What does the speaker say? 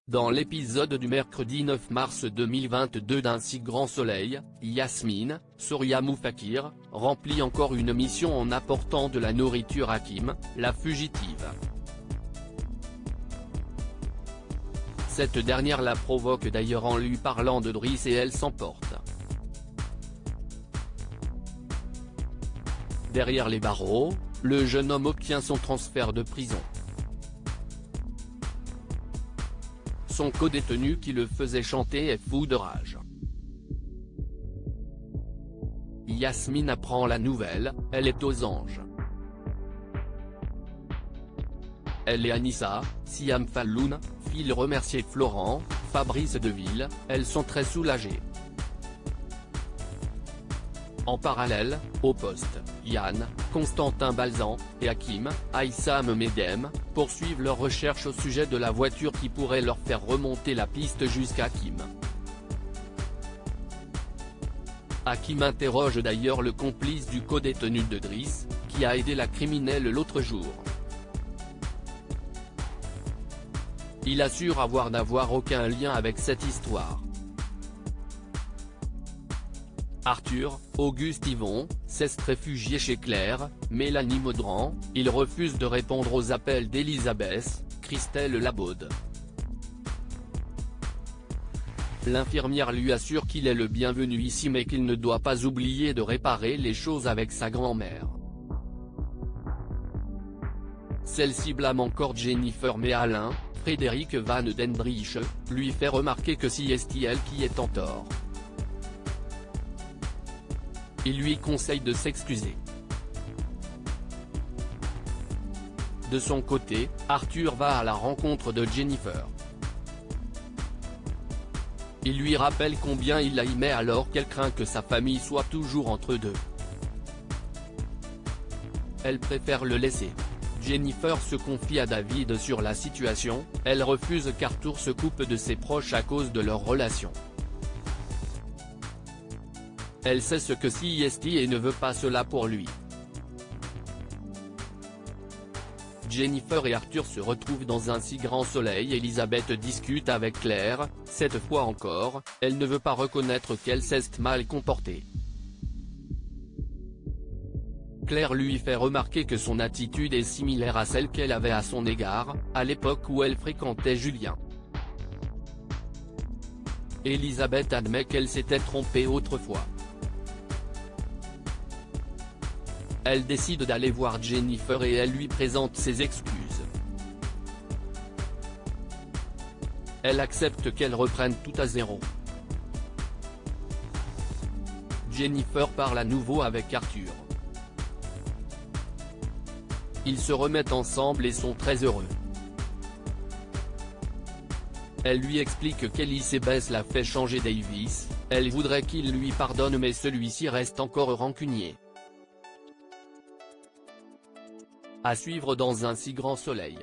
Dans l'épisode du mercredi 9 mars 2022 d'Un si grand soleil, Yasmine, Souriamou Fakir, remplit encore une mission en apportant de la nourriture à Kim, la fugitive. Cette dernière la provoque d'ailleurs en lui parlant de Driss et elle s'emporte. Derrière les barreaux, le jeune homme obtient son transfert de prison. Son codétenu qui le faisait chanter est fou de rage. Yasmine apprend la nouvelle, elle est aux anges. Elle et Anissa, Siam Falloun, filent remercier Florent, Fabrice Deville, elles sont très soulagées. En parallèle, au poste, Yann, Constantin Balzan, et Hakim, Aïssam Medem, poursuivent leurs recherches au sujet de la voiture qui pourrait leur faire remonter la piste jusqu'à Kim. Hakim interroge d'ailleurs le complice du codétenu de Driss, qui a aidé la criminelle l'autre jour. Il assure n'avoir aucun lien avec cette histoire. Arthur, Auguste Yvon, s'est réfugié chez Claire, Mélanie Maudran, il refuse de répondre aux appels d'Elisabeth, Christelle Labaude. L'infirmière lui assure qu'il est le bienvenu ici mais qu'il ne doit pas oublier de réparer les choses avec sa grand-mère. Celle-ci blâme encore Jennifer mais Alain, Frédéric Van Dendrich, lui fait remarquer que c'est elle qui est en tort. Il lui conseille de s'excuser. De son côté, Arthur va à la rencontre de Jennifer. Il lui rappelle combien il la aimait alors qu'elle craint que sa famille soit toujours entre eux deux. Elle préfère le laisser. Jennifer se confie à David sur la situation, elle refuse qu'Arthur se coupe de ses proches à cause de leur relation. Elle sait ce que c'est et ne veut pas cela pour lui. Jennifer et Arthur se retrouvent dans Un si grand soleil. Elisabeth discute avec Claire, cette fois encore, elle ne veut pas reconnaître qu'elle s'est mal comportée. Claire lui fait remarquer que son attitude est similaire à celle qu'elle avait à son égard, à l'époque où elle fréquentait Julien. Elisabeth admet qu'elle s'était trompée autrefois. Elle décide d'aller voir Jennifer et elle lui présente ses excuses. Elle accepte qu'elle reprenne tout à zéro. Jennifer parle à nouveau avec Arthur. Ils se remettent ensemble et sont très heureux. Elle lui explique qu'Elisabeth l'a fait changer Davis, elle voudrait qu'il lui pardonne mais celui-ci reste encore rancunier. À suivre dans Un si grand soleil.